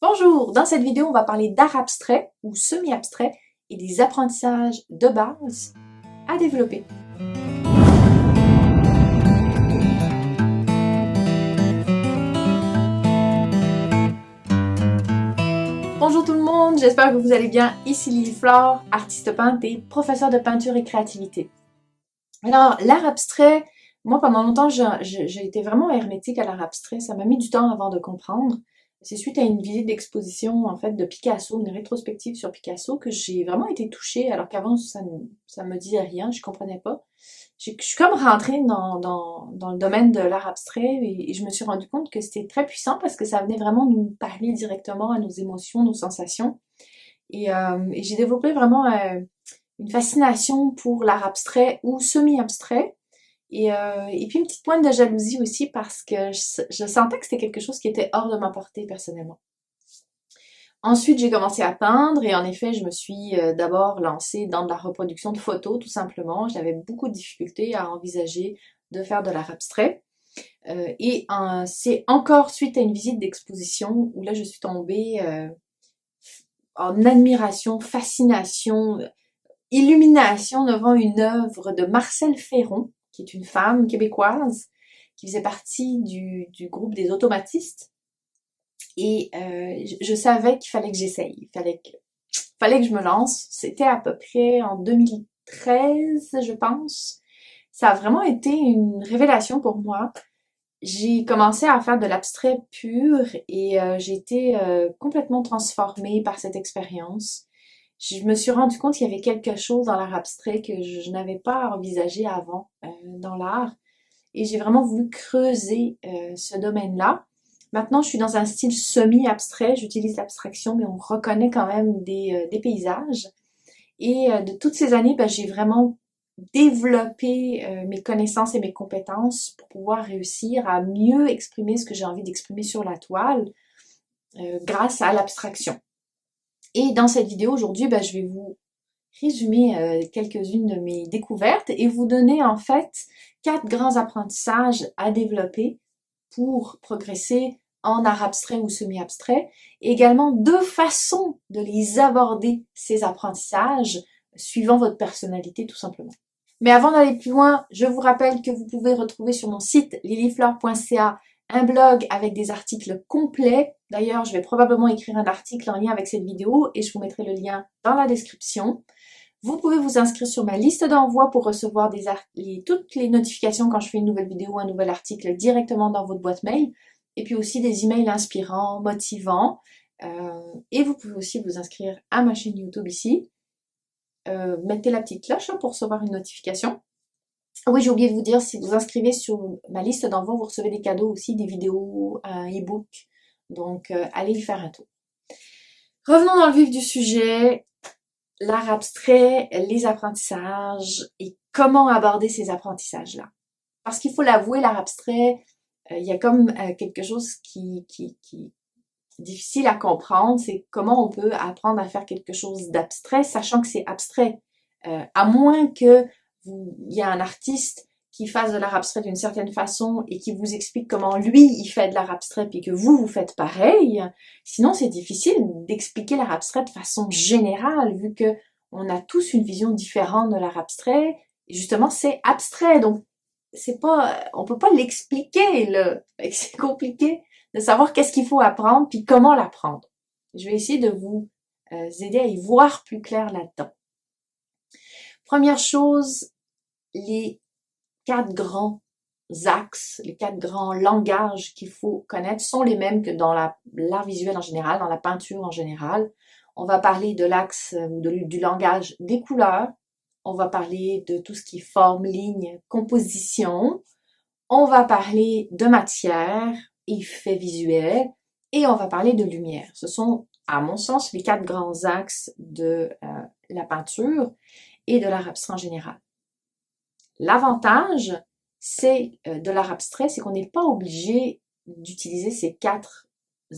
Bonjour, dans cette vidéo, on va parler d'art abstrait ou semi-abstrait et des apprentissages de base à développer. Bonjour tout le monde, j'espère que vous allez bien. Ici Lily Flore, artiste peintre et professeure de peinture et créativité. Alors, l'art abstrait, moi pendant longtemps, j'ai été vraiment hermétique à l'art abstrait. Ça m'a mis du temps avant de comprendre. C'est suite à une visite d'exposition en fait de Picasso, une rétrospective sur Picasso, que j'ai vraiment été touchée, alors qu'avant ça me disait rien, je comprenais pas. Je suis comme rentrée dans le domaine de l'art abstrait et je me suis rendu compte que c'était très puissant parce que ça venait vraiment nous parler directement à nos émotions, nos sensations. Et j'ai développé vraiment une fascination pour l'art abstrait ou semi-abstrait. Et puis une petite pointe de jalousie aussi parce que je sentais que c'était quelque chose qui était hors de ma portée personnellement. Ensuite, j'ai commencé à peindre et en effet, je me suis d'abord lancée dans de la reproduction de photos tout simplement. J'avais beaucoup de difficultés à envisager de faire de l'art abstrait. C'est encore suite à une visite d'exposition où là, je suis tombée en admiration, fascination, illumination devant une œuvre de Marcel Ferron, qui est une femme québécoise, qui faisait partie du groupe des automatistes. Et je savais qu'il fallait que j'essaye, il fallait que je me lance. C'était à peu près en 2013, je pense. Ça a vraiment été une révélation pour moi. J'ai commencé à faire de l'abstrait pur et j'ai été complètement transformée par cette expérience. Je me suis rendu compte qu'il y avait quelque chose dans l'art abstrait que je n'avais pas envisagé avant dans l'art. Et j'ai vraiment voulu creuser ce domaine-là. Maintenant, je suis dans un style semi-abstrait. J'utilise l'abstraction, mais on reconnaît quand même des paysages. Et de toutes ces années, j'ai vraiment développé mes connaissances et mes compétences pour pouvoir réussir à mieux exprimer ce que j'ai envie d'exprimer sur la toile grâce à l'abstraction. Et dans cette vidéo aujourd'hui, je vais vous résumer quelques-unes de mes découvertes et vous donner en fait 4 grands apprentissages à développer pour progresser en art abstrait ou semi-abstrait. Et également 2 façons de les aborder, ces apprentissages, suivant votre personnalité tout simplement. Mais avant d'aller plus loin, je vous rappelle que vous pouvez retrouver sur mon site lilyflore.ca un blog avec des articles complets. D'ailleurs, je vais probablement écrire un article en lien avec cette vidéo et je vous mettrai le lien dans la description. Vous pouvez vous inscrire sur ma liste d'envoi pour recevoir toutes les notifications quand je fais une nouvelle vidéo ou un nouvel article directement dans votre boîte mail. Et puis aussi des emails inspirants, motivants. Et vous pouvez aussi vous inscrire à ma chaîne YouTube ici. Mettez la petite cloche pour recevoir une notification. Oui, j'ai oublié de vous dire, si vous inscrivez sur ma liste d'envoi, vous recevez des cadeaux aussi, des vidéos, un e-book. Donc, allez y faire un tour. Revenons dans le vif du sujet, l'art abstrait, les apprentissages et comment aborder ces apprentissages-là. Parce qu'il faut l'avouer, l'art abstrait, il y a comme quelque chose qui est difficile à comprendre, c'est comment on peut apprendre à faire quelque chose d'abstrait, sachant que c'est abstrait. À moins que il y a un artiste qui fasse de l'art abstrait d'une certaine façon et qui vous explique comment lui, il fait de l'art abstrait puis que vous faites pareil. Sinon, c'est difficile d'expliquer l'art abstrait de façon générale vu que on a tous une vision différente de l'art abstrait. Et justement, c'est abstrait, donc on peut pas l'expliquer, là. C'est compliqué de savoir qu'est-ce qu'il faut apprendre puis comment l'apprendre. Je vais essayer de vous aider à y voir plus clair là-dedans. Première chose, les 4 grands axes, les 4 grands langages qu'il faut connaître sont les mêmes que dans l'art visuel en général, dans la peinture en général. On va parler de l'axe du langage des couleurs. On va parler de tout ce qui est forme, ligne, composition. On va parler de matière, effets visuels. Et on va parler de lumière. Ce sont, à mon sens, les 4 grands axes de la peinture et de l'art abstrait en général. L'avantage, c'est de l'art abstrait, c'est qu'on n'est pas obligé d'utiliser ces 4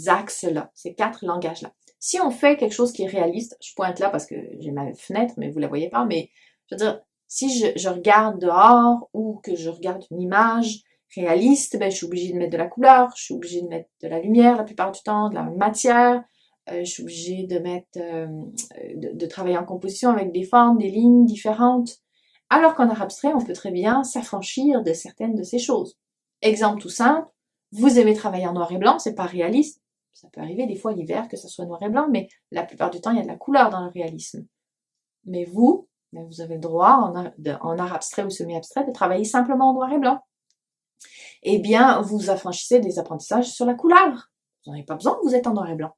axes-là, ces 4 langages-là. Si on fait quelque chose qui est réaliste, je pointe là parce que j'ai ma fenêtre, mais vous la voyez pas, mais je veux dire, si je regarde dehors ou que je regarde une image réaliste, je suis obligée de mettre de la couleur, je suis obligée de mettre de la lumière la plupart du temps, de la matière, je suis obligée de de travailler en composition avec des formes, des lignes différentes. Alors qu'en art abstrait, on peut très bien s'affranchir de certaines de ces choses. Exemple tout simple, vous aimez travailler en noir et blanc, c'est pas réaliste. Ça peut arriver des fois l'hiver que ça soit noir et blanc, mais la plupart du temps, il y a de la couleur dans le réalisme. Mais vous avez le droit en art abstrait ou semi-abstrait de travailler simplement en noir et blanc. Eh bien, vous affranchissez des apprentissages sur la couleur. Vous n'en avez pas besoin, vous êtes en noir et blanc,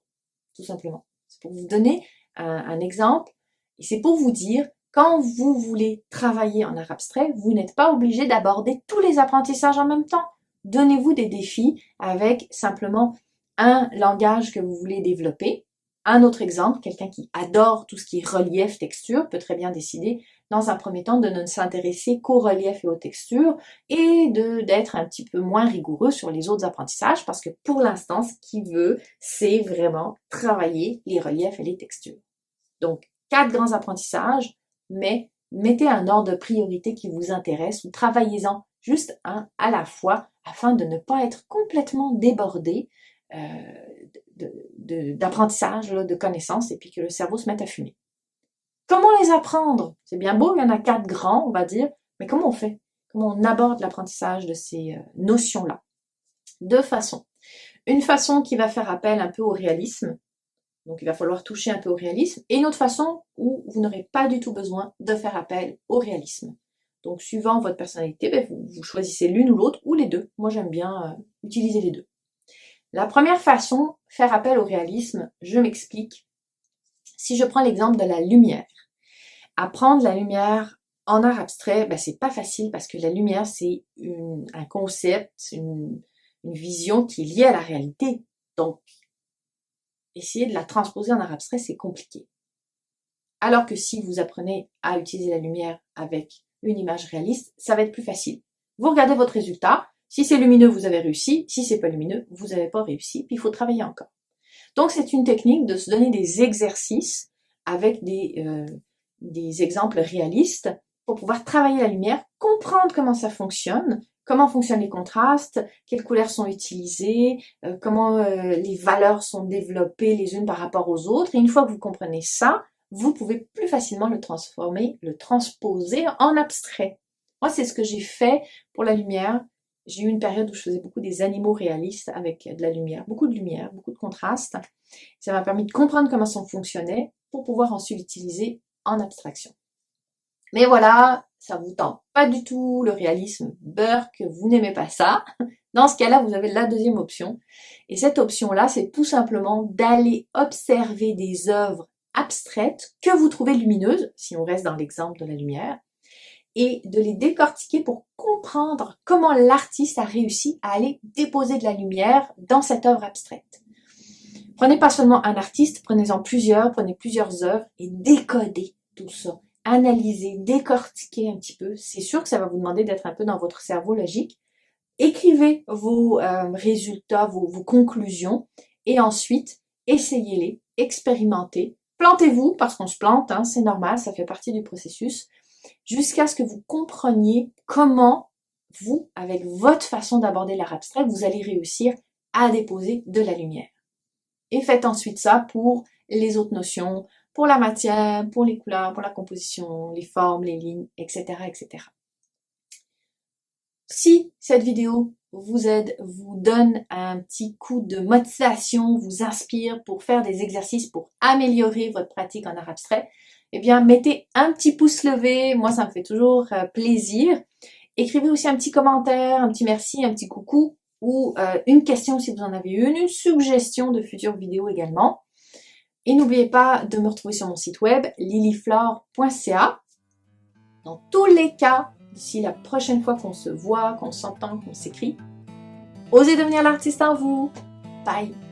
tout simplement. C'est pour vous donner un exemple, et c'est pour vous dire, quand vous voulez travailler en art abstrait, vous n'êtes pas obligé d'aborder tous les apprentissages en même temps. Donnez-vous des défis avec simplement un langage que vous voulez développer. Un autre exemple, quelqu'un qui adore tout ce qui est relief, texture, peut très bien décider dans un premier temps de ne s'intéresser qu'au relief et aux textures et d'être un petit peu moins rigoureux sur les autres apprentissages parce que pour l'instant, ce qu'il veut, c'est vraiment travailler les reliefs et les textures. Donc, 4 grands apprentissages, mais mettez un ordre de priorité qui vous intéresse ou travaillez-en juste un à la fois afin de ne pas être complètement débordé d'apprentissage, de connaissances, et puis que le cerveau se mette à fumer. Comment les apprendre? C'est bien beau, il y en a 4 grands, on va dire, mais comment on fait? Comment on aborde l'apprentissage de ces notions-là? 2 façons. Une façon qui va faire appel un peu au réalisme, donc il va falloir toucher un peu au réalisme, et une autre façon où vous n'aurez pas du tout besoin de faire appel au réalisme. Donc suivant votre personnalité, vous choisissez l'une ou l'autre, ou les deux. Moi j'aime bien utiliser les deux. La première façon, faire appel au réalisme, je m'explique. Si je prends l'exemple de la lumière, apprendre la lumière en art abstrait, c'est pas facile parce que la lumière, c'est un concept, une vision qui est liée à la réalité. Donc, essayer de la transposer en art abstrait, c'est compliqué. Alors que si vous apprenez à utiliser la lumière avec une image réaliste, ça va être plus facile. Vous regardez votre résultat. Si c'est lumineux, vous avez réussi. Si c'est pas lumineux, vous n'avez pas réussi. Puis il faut travailler encore. Donc c'est une technique de se donner des exercices avec des exemples réalistes pour pouvoir travailler la lumière, comprendre comment ça fonctionne, comment fonctionnent les contrastes, quelles couleurs sont utilisées, comment les valeurs sont développées les unes par rapport aux autres. Et une fois que vous comprenez ça, vous pouvez plus facilement le transposer en abstrait. Moi, c'est ce que j'ai fait pour la lumière. J'ai eu une période où je faisais beaucoup des animaux réalistes avec de la lumière, beaucoup de contrastes. Ça m'a permis de comprendre comment ça fonctionnait pour pouvoir ensuite l'utiliser en abstraction. Mais voilà, ça vous tente pas du tout le réalisme beurre, que vous n'aimez pas ça. Dans ce cas-là, vous avez la deuxième option. Et cette option-là, c'est tout simplement d'aller observer des œuvres abstraites que vous trouvez lumineuses, si on reste dans l'exemple de la lumière, et de les décortiquer pour comprendre comment l'artiste a réussi à aller déposer de la lumière dans cette œuvre abstraite. Prenez pas seulement un artiste, prenez-en plusieurs, prenez plusieurs œuvres et décodez tout ça. Analysez, décortiquez un petit peu. C'est sûr que ça va vous demander d'être un peu dans votre cerveau logique. Écrivez vos résultats, vos conclusions et ensuite essayez-les, expérimentez. Plantez-vous parce qu'on se plante, c'est normal, ça fait partie du processus. Jusqu'à ce que vous compreniez comment vous, avec votre façon d'aborder l'art abstrait, vous allez réussir à déposer de la lumière. Et faites ensuite ça pour les autres notions, pour la matière, pour les couleurs, pour la composition, les formes, les lignes, etc., etc. Si cette vidéo vous aide, vous donne un petit coup de motivation, vous inspire pour faire des exercices pour améliorer votre pratique en art abstrait, eh bien, mettez un petit pouce levé, moi ça me fait toujours plaisir. Écrivez aussi un petit commentaire, un petit merci, un petit coucou, ou une question si vous en avez une suggestion de futures vidéos également. Et n'oubliez pas de me retrouver sur mon site web, liliflore.ca. Dans tous les cas, d'ici la prochaine fois qu'on se voit, qu'on s'entend, qu'on s'écrit, osez devenir l'artiste en vous. Bye!